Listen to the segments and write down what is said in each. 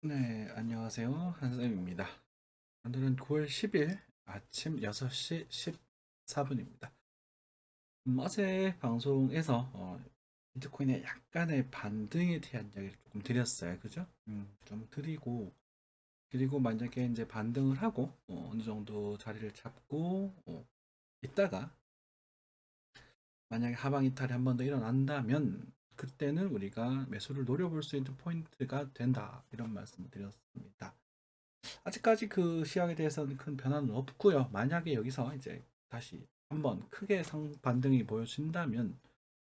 네, 안녕하세요. 한쌤입니다. 오늘은 9월 10일 아침 6시 14분입니다. 어제 방송에서 비트코인의 약간의 반등에 대한 이야기를 조금 드렸어요. 그죠? 좀 드리고, 그리고 만약에 이제 반등을 하고, 어느 정도 자리를 잡고, 있다가, 만약에 하방 이탈이 한 번 더 일어난다면, 그때는 우리가 매수를 노려볼 수 있는 포인트가 된다. 이런 말씀을 드렸습니다. 아직까지 그 시황에 대해서는 큰 변화는 없고요. 만약에 여기서 이제 다시 한번 크게 반등이 보여진다면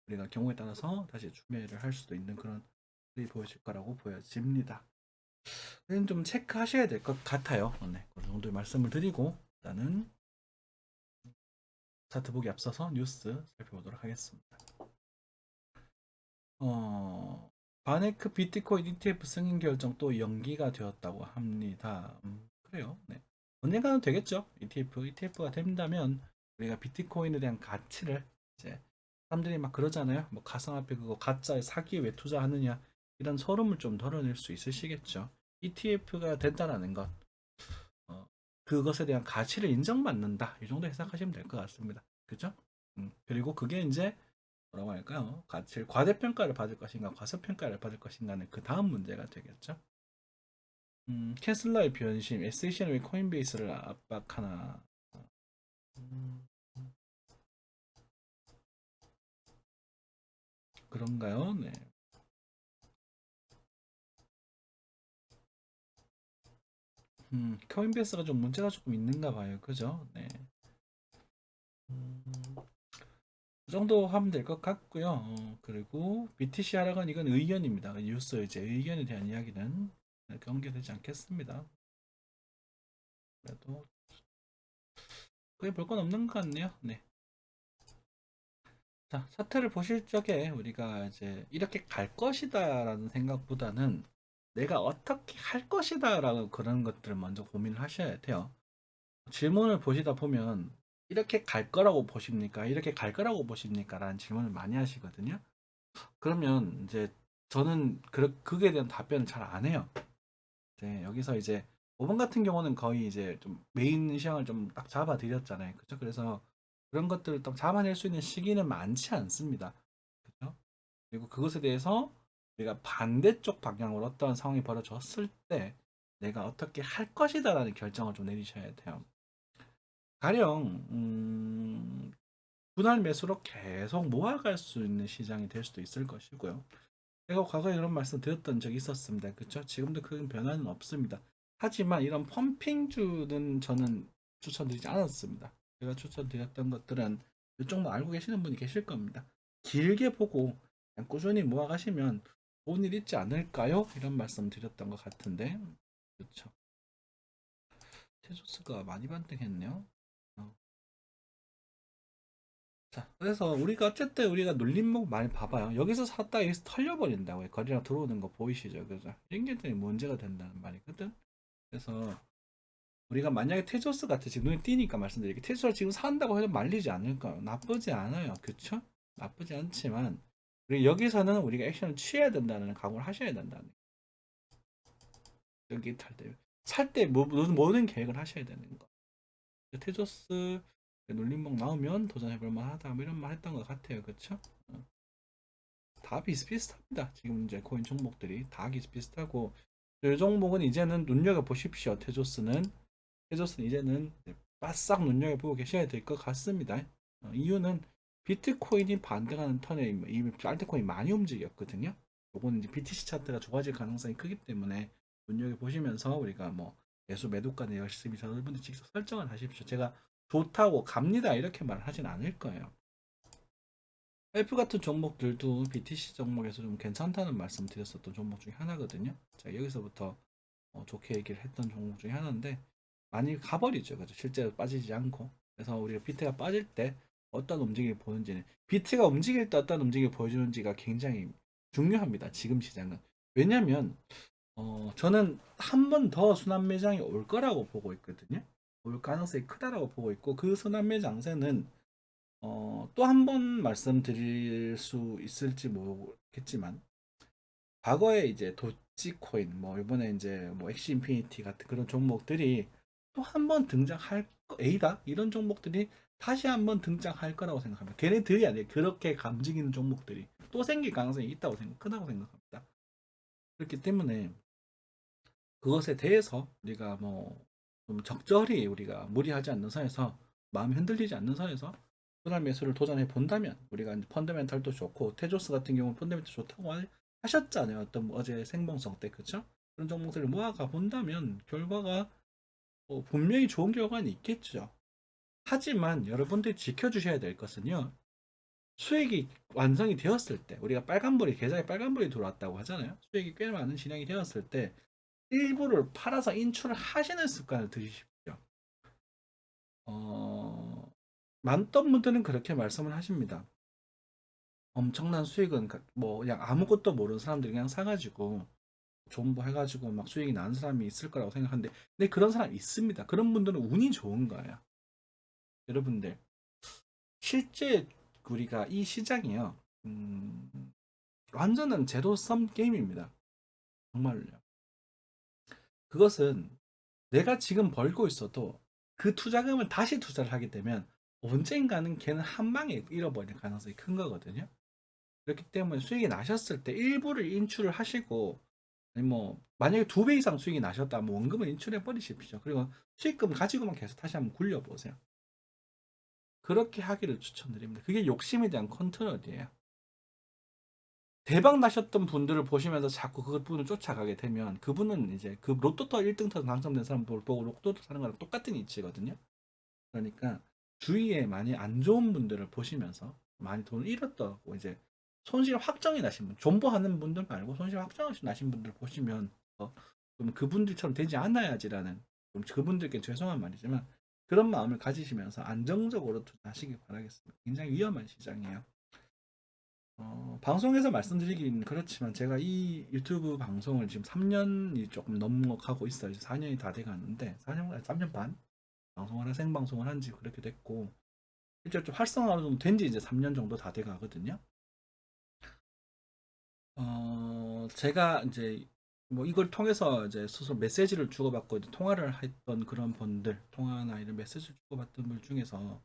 우리가 경우에 따라서 다시 추매를 할 수도 있는 그런 일이 보여질 거라고 보여집니다. 그는 좀 체크하셔야 될 것 같아요. 네, 그 정도 말씀을 드리고 일단은 차트 보기 앞서서 뉴스 살펴보도록 하겠습니다. 어, 바네크 비트코인 ETF 승인 결정 또 연기가 되었다고 합니다. 그래요. 네. 언젠가는 되겠죠. ETF가 된다면 우리가 비트코인에 대한 가치를 이제 사람들이 막 그러잖아요. 뭐 가상화폐 그거 가짜에 사기에 왜 투자하느냐 이런 소름을 좀 덜어낼 수 있으시겠죠. ETF가 된다라는 것, 어, 그것에 대한 가치를 인정받는다 이 정도 해석하시면 될 것 같습니다. 그죠? 그리고 그게 이제 뭐라고 할까요? 가치를 과대평가를 받을 것인가, 과소평가를 받을 것인가는 그 다음 문제가 되겠죠. 테슬라의 변심, SEC는 왜 코인베이스를 압박하나? 음, 그런가요? 네. 코인베이스가 좀 문제가 조금 있는가 봐요. 그죠? 네. 음, 그 정도 하면 될 것 같고요. 그리고 BTC 하락은 이건 의견입니다. 뉴스 이제 의견에 대한 이야기는 경계되지 않겠습니다. 그래도 그게 볼 건 없는 것 같네요. 네. 자, 사태를 보실 적에 우리가 이제 이렇게 갈 것이다라는 생각보다는 내가 어떻게 할 것이다라고 그런 것들을 먼저 고민을 하셔야 돼요. 질문을 보시다 보면 이렇게 갈 거라고 보십니까? 이렇게 갈 거라고 보십니까? 라는 질문을 많이 하시거든요. 그러면 이제 저는 그에 대한 답변을 잘 안 해요. 네, 여기서 이제 5번 같은 경우는 거의 이제 좀 메인 시장을 좀 딱 잡아 드렸잖아요. 그죠? 그래서 그런 것들을 딱 잡아낼 수 있는 시기는 많지 않습니다. 그죠? 그리고 그것에 대해서 우리가 반대쪽 방향으로 어떤 상황이 벌어졌을 때 내가 어떻게 할 것이다라는 결정을 좀 내리셔야 돼요. 가령 분할 매수로 계속 모아갈 수 있는 시장이 될 수도 있을 것이고요. 제가 과거에 이런 말씀 드렸던 적이 있었습니다. 그렇죠? 지금도 큰 변화는 없습니다. 하지만 이런 펌핑주는 저는 추천드리지 않았습니다. 제가 추천드렸던 것들은 이쪽만 알고 계시는 분이 계실 겁니다. 길게 보고 그냥 꾸준히 모아가시면 좋은 일 있지 않을까요? 이런 말씀 드렸던 것 같은데 그렇죠. 테조스가 많이 반등했네요. 어. 자, 그래서 우리가 어쨌든 우리가 눌림목 많이 봐봐요. 여기서 샀다 여기서 털려버린다고요. 거리랑 들어오는 거 보이시죠? 그죠? 이런 게 되게 문제가 된다는 말이거든. 그래서 우리가 만약에 테조스 같아 지금 눈에 띄니까 말씀드릴게요. 테조스를 지금 산다고 해도 말리지 않을까요? 나쁘지 않아요. 그쵸? 나쁘지 않지만 우리 여기서는 우리가 액션을 취해야 된다는 각오를 하셔야 된다는 여기 살때 모든 계획을 하셔야 되는 거. 테조스 눌림목 나오면 도전해볼 만하다 뭐 이런 말 했던 것 같아요. 그쵸? 다 비슷비슷합니다. 지금 이제 코인 종목들이 다 비슷비슷하고 이 종목은 이제는 눈여겨 보십시오. 테조스는 이제는 바싹 눈여겨 보고 계셔야 될 것 같습니다. 이유는 비트코인이 반등하는 턴에 이미 알트코인이 많이 움직였거든요. 요거는 이제 BTC 차트가 좋아질 가능성이 크기 때문에 눈여겨 보시면서 우리가 뭐 매수 매도가는 열심히 여러분들 직접 설정을 하십시오. 제가 좋다고 갑니다 이렇게 말을 하진 않을 거예요. 헬프 같은 종목들도 BTC 종목에서 좀 괜찮다는 말씀 드렸었던 종목 중에 하나거든요. 자, 여기서부터 좋게 얘기를 했던 종목 중에 하나인데 많이 가버리죠. 그죠? 실제로 빠지지 않고. 그래서 우리가 비트가 빠질 때 어떤 움직임을 보는지는 비트가 움직일 때 어떤 움직임을 보여주는지가 굉장히 중요합니다. 지금 시장은. 왜냐면 저는 한 번 더 순환 매장이 올 거라고 보고 있거든요. 올 가능성이 크다라고 보고 있고 그 순환 매장세는 또 한 번 말씀드릴 수 있을지 모르겠지만 과거에 이제 C코인, 뭐 이번에 이제 뭐 엑시 인피니티 같은 그런 종목들이 또 한 번 등장할 에이다 이런 종목들이 다시 한 번 등장할 거라고 생각합니다. 걔네들이 아니에요. 그렇게 감지기는 종목들이 또 생길 가능성이 있다고 크다고 생각합니다. 그렇기 때문에 그것에 대해서 우리가 뭐 좀 적절히 우리가 무리하지 않는 선에서 마음이 흔들리지 않는 선에서 분할 매수를 도전해 본다면 우리가 이제 펀더멘탈도 좋고 테조스 같은 경우는 펀더멘탈 좋다고 하셨잖아요. 어떤 어제 생방송 때 그쵸? 그런 종목들을 모아가 본다면 결과가 분명히 좋은 결과는 있겠죠. 하지만 여러분들이 지켜주셔야 될 것은요. 수익이 완성이 되었을 때 우리가 빨간불이 계좌에 빨간불이 들어왔다고 하잖아요. 수익이 꽤 많은 진행이 되었을 때 일부를 팔아서 인출을 하시는 습관을 들이십시오. 많던 분들은 그렇게 말씀을 하십니다. 엄청난 수익은 뭐 그냥 아무것도 모르는 사람들이 그냥 사가지고 존버 해가지고 막 수익이 나는 사람이 있을 거라고 생각하는데 근데 그런 사람 있습니다. 그런 분들은 운이 좋은 거예요. 여러분들 실제 우리가 이 시장이요 완전한 제로섬 게임입니다. 정말로요. 그것은 내가 지금 벌고 있어도 그 투자금을 다시 투자를 하게 되면 언젠가는 걔는 한 방에 잃어버릴 가능성이 큰 거거든요. 그렇기 때문에 수익이 나셨을 때 일부를 인출을 하시고 아니 뭐 만약에 2배 이상 수익이 나셨다면 원금을 인출해 버리십시오. 그리고 수익금 가지고만 계속 다시 한번 굴려보세요. 그렇게 하기를 추천드립니다. 그게 욕심에 대한 컨트롤이에요. 대박 나셨던 분들을 보시면서 자꾸 그 분을 쫓아가게 되면 그분은 이제 그 로또 1등 터서 당첨된 사람 보고 로또 사는 거랑 똑같은 이치거든요. 그러니까 주위에 많이 안 좋은 분들을 보시면서 많이 돈을 잃었다고 이제 손실 확정이 나신 분, 존버하는 분들 말고 손실 확정이 나신 분들 보시면 좀 그분들처럼 되지 않아야지라는 좀 그분들께 죄송한 말이지만 그런 마음을 가지시면서 안정적으로 투자하시기 바라겠습니다. 굉장히 위험한 시장이에요. 방송에서 말씀드리긴 그렇지만 제가 이 유튜브 방송을 지금 3년이 조금 넘어가고 있어요. 이제 4년이 다 돼가는데 4년, 3년 반 방송을 생방송을 한 지 그렇게 됐고 실제 좀 활성화가 좀 된 지 이제 3년 정도 다 돼가거든요. 제가 이제 뭐 이걸 통해서 이제 스스로 메시지를 주고받고 이제 통화를 했던 그런 분들, 통화나 이런 메시지를 주고받던 분 중에서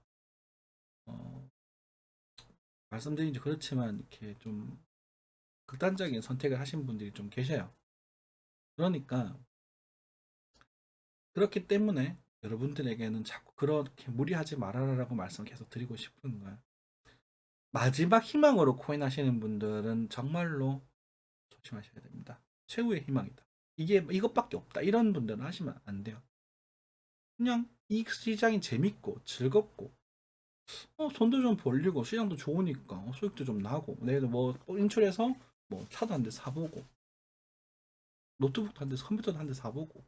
어, 말씀드린 지 그렇지만 이렇게 좀 극단적인 선택을 하신 분들이 좀 계셔요. 그러니까 그렇기 때문에 여러분들에게는 자꾸 그렇게 무리하지 말아라라고 말씀 계속 드리고 싶은 거예요. 마지막 희망으로 코인 하시는 분들은 정말로 조심하셔야 됩니다. 최후의 희망이다. 이게 이것밖에 없다. 이런 분들은 하시면 안 돼요. 그냥 이 시장이 재밌고 즐겁고 돈도 좀 벌리고 시장도 좋으니까 수익도 좀 나고 내가 뭐 인출해서 뭐 차도 한 대 사보고 노트북도 한 대, 컴퓨터도 한 대 사보고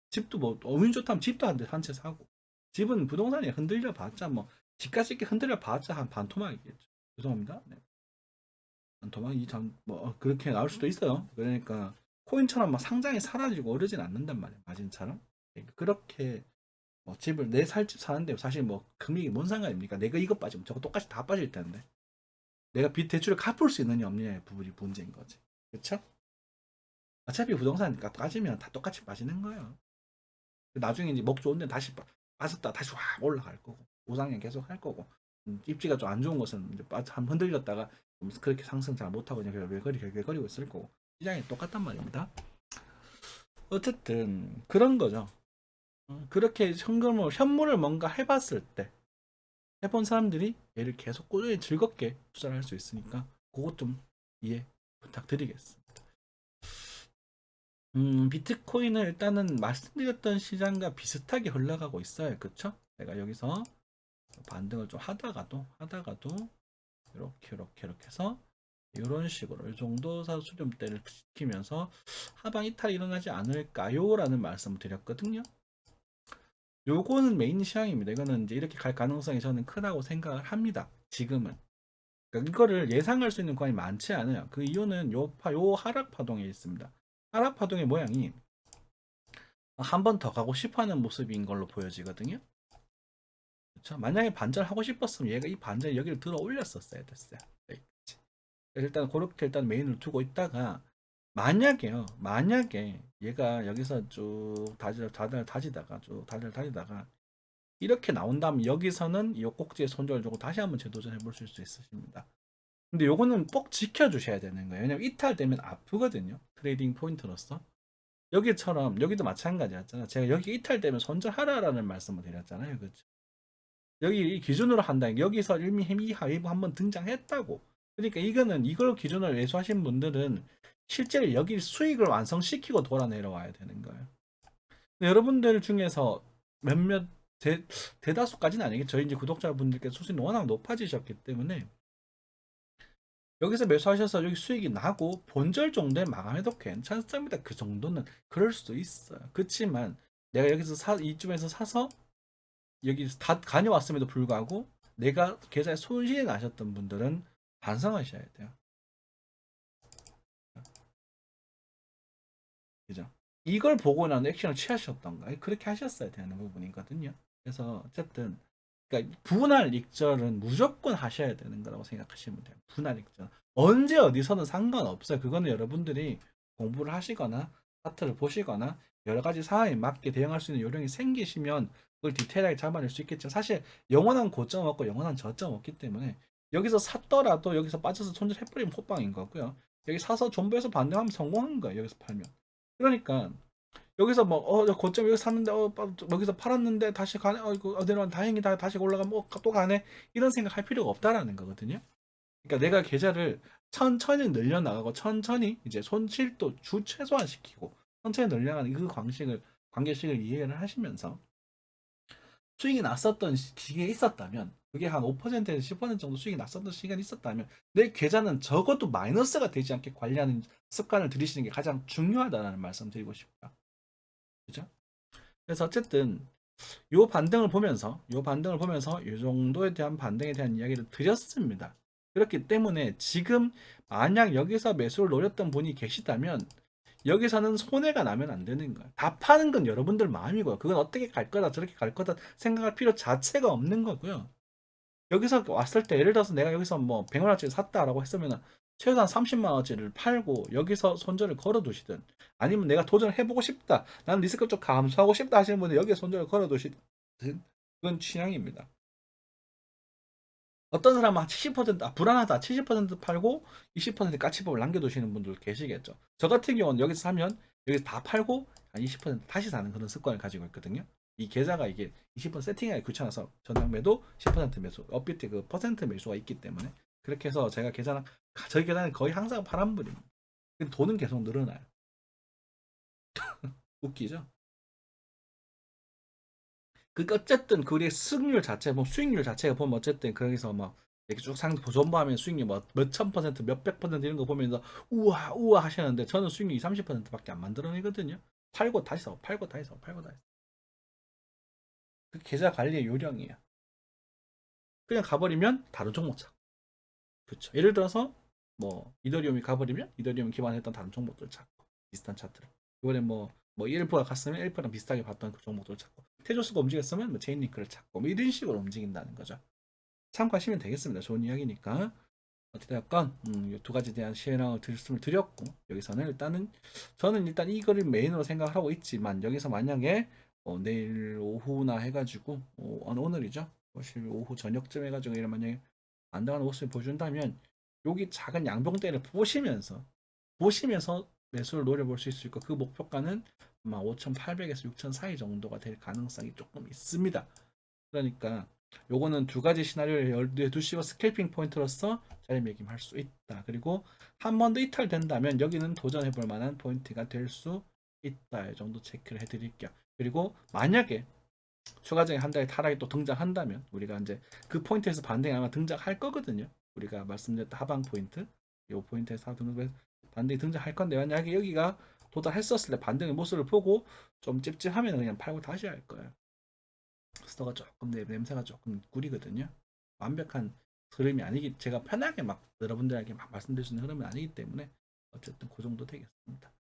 집도 뭐 운이 좋다면 집도 한 채 사고 집은 부동산이 흔들려 봤자 뭐 집값이 이렇게 흔들려 봤자 한 반토막이겠죠. 죄송합니다. 네. 반토막이 참뭐 그렇게 나올 수도 있어요. 그러니까 코인처럼 막 상장이 사라지고 오르진 않는단 말이에요. 마진처럼. 그러니까 그렇게 뭐 집을 내 살 집 사는데 사실 뭐 금액이 뭔 상관입니까? 내가 이것 빠지면 저거 똑같이 다 빠질 텐데 내가 빚 대출을 갚을 수 있느냐 없느냐의 부분이 문제인 거지. 그렇죠? 어차피 부동산 빠지면 다 똑같이 빠지는 거예요. 나중에 이제 먹 좋은데 다시 빠졌다 다시 확 올라갈 거고 우상향 계속 할 거고 입지가 좀 안 좋은 것은 이제 한 흔들렸다가 그렇게 상승 잘 못하고 그냥 외거리고 있을 거고 시장이 똑같단 말입니다. 어쨌든 그런 거죠. 그렇게 현물을 뭔가 해봤을 때 해본 사람들이 얘를 계속 꾸준히 즐겁게 투자를 할 수 있으니까 그것 좀 이해 부탁드리겠습니다. 비트코인은 일단은 말씀드렸던 시장과 비슷하게 흘러가고 있어요. 그쵸? 제가 여기서 반등을 좀 하다가도 이렇게 해서 이런 식으로 이 정도 수렴대를 지키면서 하방 이탈이 일어나지 않을까요? 라는 말씀을 드렸거든요. 요거는 메인 시황입니다. 이거는 이제 이렇게 갈 가능성이 저는 크다고 생각을 합니다. 지금은. 그러니까 이거를 예상할 수 있는 구간이 많지 않아요. 그 이유는 요 하락 파동에 있습니다. 하락 파동의 모양이 한 번 더 가고 싶어 하는 모습인 걸로 보여지거든요. 그렇죠? 만약에 반전하고 싶었으면 얘가 이 반전 여기를 들어 올렸었어야 됐어요. 네, 일단 그렇게 일단 메인을 두고 있다가 만약에 얘가 여기서 쭉 다지다가 이렇게 나온다면 여기서는 이 꼭지에 손절을 주고 다시 한번 재도전해 보실 수 있으십니다. 근데 요거는 꼭 지켜주셔야 되는 거예요. 왜냐면 이탈되면 아프거든요. 트레이딩 포인트로서. 여기처럼 여기도 마찬가지였잖아. 제가 여기 이탈되면 손절하라라는 말씀을 드렸잖아요. 그렇죠? 여기 기준으로 한다. 여기서 이미 하위부 한번 등장했다고. 그러니까 이거는 이걸 기준으로 매수하신 분들은 실제로 여기 수익을 완성시키고 돌아 내려와야 되는 거예요. 여러분들 중에서 몇몇 대다수까지는 아니겠죠. 이제 구독자분들께서 수익이 워낙 높아지셨기 때문에 여기서 매수하셔서 여기 수익이 나고 본절 정도에 마감해도 괜찮습니다. 그 정도는 그럴 수도 있어요. 그렇지만 내가 여기서 이쯤에서 사서 여기 다 다녀왔음에도 불구하고 내가 계좌에 손실이 나셨던 분들은 반성하셔야 돼요. 그죠? 이걸 보고 나는 액션을 취하셨던가? 그렇게 하셨어야 되는 부분이거든요. 그래서 어쨌든 그러니까 분할 익절은 무조건 하셔야 되는 거라고 생각하시면 돼요. 분할 익절. 언제 어디서는 상관없어요. 그거는 여러분들이 공부를 하시거나 차트를 보시거나 여러 가지 상황에 맞게 대응할 수 있는 요령이 생기시면 그걸 디테일하게 잡아낼 수 있겠죠. 사실 영원한 고점 없고 영원한 저점 없기 때문에 여기서 샀더라도 여기서 빠져서 손절해버리면 호빵인 거고요. 여기 사서 존버해서 반등하면 성공한 거예요. 여기서 팔면. 그러니까 여기서 뭐 고점 여기 샀는데 여기서 팔았는데 다시 가네 이거 내려와 다행이다 다시 올라가면 또 가네 이런 생각할 필요가 없다라는 거거든요. 그러니까 내가 계좌를 천천히 늘려나가고 천천히 이제 손실도 최소한 시키고 천천히 늘려가는 그 관계식을 이해를 하시면서 수익이 났었던 기간이 있었다면 그게 한 5%에서 10% 정도 수익이 났었던 시간이 있었다면 내 계좌는 적어도 마이너스가 되지 않게 관리하는 습관을 들이시는 게 가장 중요하다는 말씀 드리고 싶어요. 그죠? 그래서 어쨌든 요 반등을 보면서 요 정도에 대한 반등에 대한 이야기를 드렸습니다. 그렇기 때문에 지금 만약 여기서 매수를 노렸던 분이 계시다면 여기서는 손해가 나면 안 되는 거야. 다 파는 건 여러분들 마음이고요. 그건 어떻게 갈 거다 저렇게 갈 거다 생각할 필요 자체가 없는 거고요. 여기서 왔을 때 예를 들어서 내가 여기서 뭐 100만 원짜리 샀다라고 했으면 최소한 30만 원짜리를 팔고 여기서 손절을 걸어 두시든 아니면 내가 도전을 해보고 싶다. 나는 리스크를 좀 감수하고 싶다 하시는 분은 여기에 손절을 걸어 두시든 그건 취향입니다. 어떤 사람은 한 70% 불안하다 70% 팔고 20% 까치법을 남겨두시는 분들 계시겠죠. 저 같은 경우는 여기서 사면 여기서 다 팔고 한 20% 다시 사는 그런 습관을 가지고 있거든요. 이 계좌가 이게 20% 세팅하기 귀찮아서 전량 매도 10% 매수 업비트 그 퍼센트 매수가 있기 때문에 그렇게 해서 제가 계좌는 저희 계좌는 거의 항상 파란불입니다. 돈은 계속 늘어나요. 웃기죠? 그 어쨌든 그게 수익률 자체, 뭐 수익률 자체가 보면 어쨌든 거기서 막 이렇게 쭉 보존보하면 수익률 뭐 몇천 퍼센트, 몇백 퍼센트 이런 거 보면서 우와 우와 하시는데 저는 수익률 2, 30%밖에 안 만들어내거든요. 팔고 다시 사, 팔고 다시 사, 팔고 다시 사. 그 계좌 관리의 요령이에요. 그냥 가버리면 다른 종목 사. 그렇죠. 예를 들어서 뭐 이더리움이 가버리면 이더리움 기반했던 다른 종목들 찾고 비슷한 차트를. 이번에 뭐 1%가 갔으면 1%랑 비슷하게 봤던 그 종목들을 찾고 테조스가 움직였으면 뭐 체인링크를 찾고 뭐 이런 식으로 움직인다는 거죠. 참고하시면 되겠습니다. 좋은 이야기니까. 어찌되었건 두 가지 대한 시행을 말씀을 드렸고 여기서는 일단은 저는 일단 이거를 메인으로 생각을 하고 있지만 여기서 만약에 내일 오후나 해가지고 오늘이죠. 오후 저녁쯤 해가지고 이런 만약에 안당하는 모습을 보여준다면 여기 작은 양봉대를 보시면서 매수를 노려볼 수 있을 거그 목표가는 아마 5,800에서 6,000 사이 정도가 될 가능성이 조금 있습니다. 그러니까 요거는 두 가지 시나리오를 열두에 두시고 스캘핑 포인트로서 자리매김할 수 있다. 그리고 한 번 더 이탈된다면 여기는 도전해볼 만한 포인트가 될 수 있다. 이 정도 체크를 해드릴게요. 그리고 만약에 추가적인 한 달에 타락이 또 등장한다면 우리가 이제 그 포인트에서 반등이 아마 등장할 거거든요. 우리가 말씀드렸던 하방 포인트, 이 포인트에서 반등이 등장할 건데 만약에 여기가 도달했었을 때 반등의 모습을 보고 좀 찝찝하면 그냥 팔고 다시 할 거예요. 스토가 조금 냄새가 조금 구리거든요. 완벽한 흐름이 아니기 제가 편하게 막 여러분들에게 막 말씀드릴 수 있는 흐름이 아니기 때문에 어쨌든 그 정도 되겠습니다.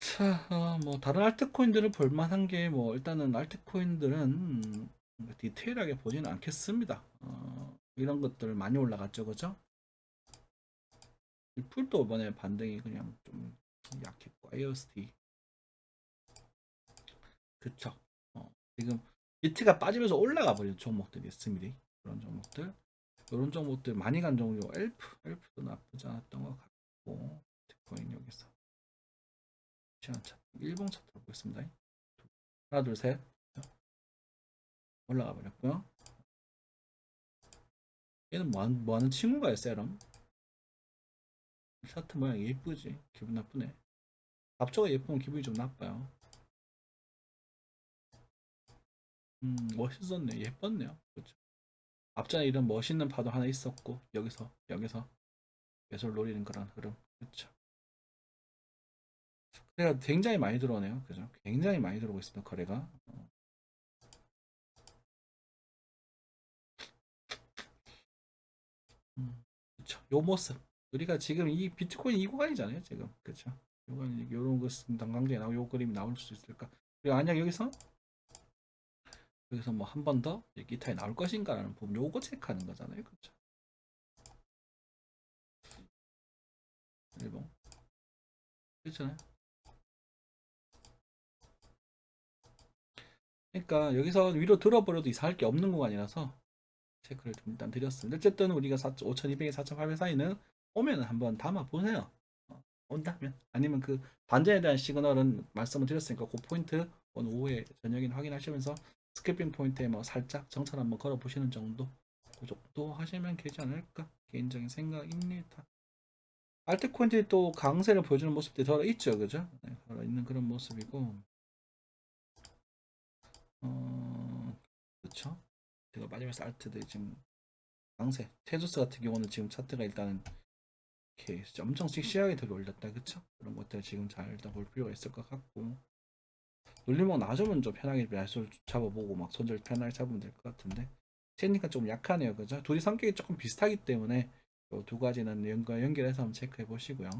자, 뭐 다른 알트코인들을 볼만한 게 뭐 일단은 알트코인들은 디테일하게 보지는 않겠습니다. 이런 것들 많이 올라갔죠, 그죠? 이 풀도 이번에 반등이 그냥 좀 약했고 IOST 그쵸. 지금 비트가 빠지면서 올라가 버린 종목들이 있습니다. 그런 종목들 이런 종목들 많이 간 종류 엘프도 나쁘지 않았던 것 같고 비트코인 여기서 시간 차트 일봉 차트 보겠습니다. 하나 둘 셋 올라가 버렸고요. 얘는 뭐 하는 친구가요 세럼? 차트 모양 예쁘지? 기분 나쁘네. 앞쪽가 예쁘면 기분이 좀 나빠요. 멋있었네. 예뻤네요. 그렇죠. 앞전에 이런 멋있는 파도 하나 있었고 여기서 매수를 노리는 그런 흐름. 그렇죠. 거래가 굉장히 많이 들어오네요. 그죠? 굉장히 많이 들어오고 있습니다. 거래가. 그렇죠. 요 모습. 우리가 지금 이 비트코인 이 구간이잖아요. 지금. 그렇죠. 요건 요런 것은 단강제에 나오고 요 그림이 나올 수 있을까? 그리고 만약 여기서 뭐 한 번 더 기타에 나올 것인가라는 부분 요거 체크하는 거잖아요. 그렇죠. 일본. 그렇잖아요. 그러니까 여기서 위로 들어버려도 이상할 게 없는 구간이라서 체크를 좀 일단 드렸습니다. 어쨌든 우리가 5200에 4800 사이는 오면은 한번 담아 보세요. 온다면 아니면 그 반전에 대한 시그널은 말씀을 드렸으니까 그 포인트 오늘 오후에 저녁에 확인하시면서 스캐핑 포인트에 뭐 살짝 정찰 한번 걸어 보시는 정도 그 정도 하시면 되지 않을까 개인적인 생각입니다. 알트코인들이 또 강세를 보여주는 모습들이 더 있죠, 그죠? 네, 더 있는 그런 모습이고, 그렇죠. 제가 마지막에 알트들 지금 강세, 테두스 같은 경우는 지금 차트가 일단은 이렇게 엄청 씩씩하게 들어 올렸다, 그쵸? 그런 것들 지금 잘 일단 볼 필요가 있을 것 같고, 눌리면 나중은 좀 편하게 매수를 잡아보고 막 손절 편하게 잡으면 될 것 같은데, 테크니까 좀 약하네요, 그죠? 둘이 성격이 조금 비슷하기 때문에 두 가지는 연결해서 한번 체크해 보시고요.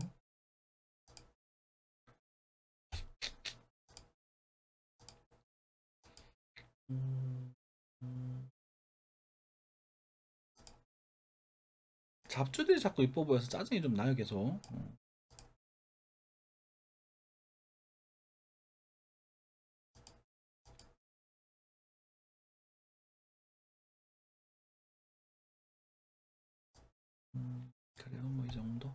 음, 음. 잡주들이 자꾸 이뻐 보여서 짜증이 좀 나요, 계속. 그래요, 뭐 이 정도.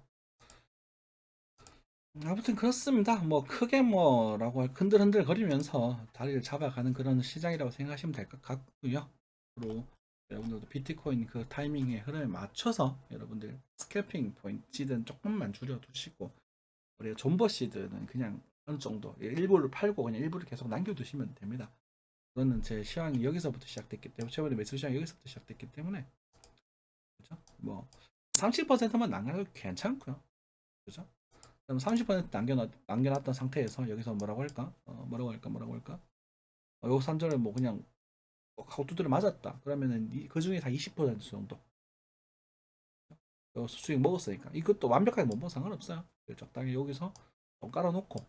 아무튼 그렇습니다. 뭐 크게 뭐라고 흔들흔들 거리면서 다리를 잡아가는 그런 시장이라고 생각하시면 될 것 같고요. 그리고 여러분들도 비트코인 그 타이밍의 흐름에 맞춰서 여러분들 스캘핑 포인트는 조금만 줄여두시고 우리가 존버 시드는 그냥 어느 정도 일부를 팔고 그냥 일부를 계속 남겨두시면 됩니다. 그거는 제 시황이 여기서부터 시작됐기 때문에 최근에 매수 시장이 여기서부터 시작됐기 때문에 그죠? 뭐 30%만 남겨도 괜찮고요. 그죠? 그럼 30% 남겨놨던 상태에서 여기서 뭐라고 할까? 뭐라고 할까? 요 산절을 뭐 그냥 하고 두드려 맞았다. 그러면은 그 중에 다 20% 정도 수익 먹었으니까 이것도 완벽하게 못 먹어 상관없어요. 적당히 여기서 좀 깔아놓고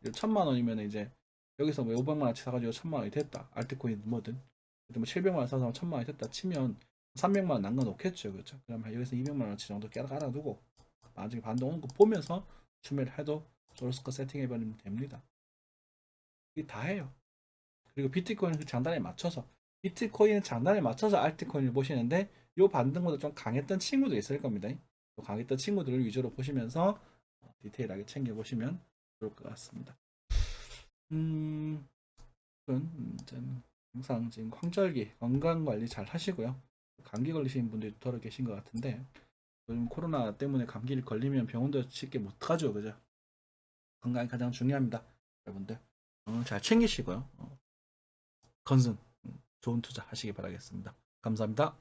1000만 원이면 이제 여기서 뭐 500만 원치 사가지고 1000만 원이 됐다. 알트코인 뭐든 뭐 700만 원 사서 1000만 원이 됐다 치면 300만 원 남겨놓겠죠. 그렇죠? 그럼 여기서 200만 원치 정도 깔아두고 나중에 반등 오는 거 보면서 추매를 해도 소스코 세팅해버리면 됩니다. 이게 다예요. 그리고 비트코인 그 장단에 맞춰서 비트코인 장단에 맞춰서 알트코인을 보시는데 요 반등보다 좀 강했던 친구도 있을 겁니다. 강했던 친구들을 위주로 보시면서 디테일하게 챙겨보시면 좋을 것 같습니다. 이제는 항상 지금 황절기 건강 관리 잘 하시고요. 감기 걸리신 분들이 더러 계신 것 같은데 요즘 코로나 때문에 감기를 걸리면 병원도 쉽게 못 가죠, 그죠? 건강이 가장 중요합니다, 여러분들. 잘 챙기시고요. 건승 좋은 투자 하시기 바라겠습니다. 감사합니다.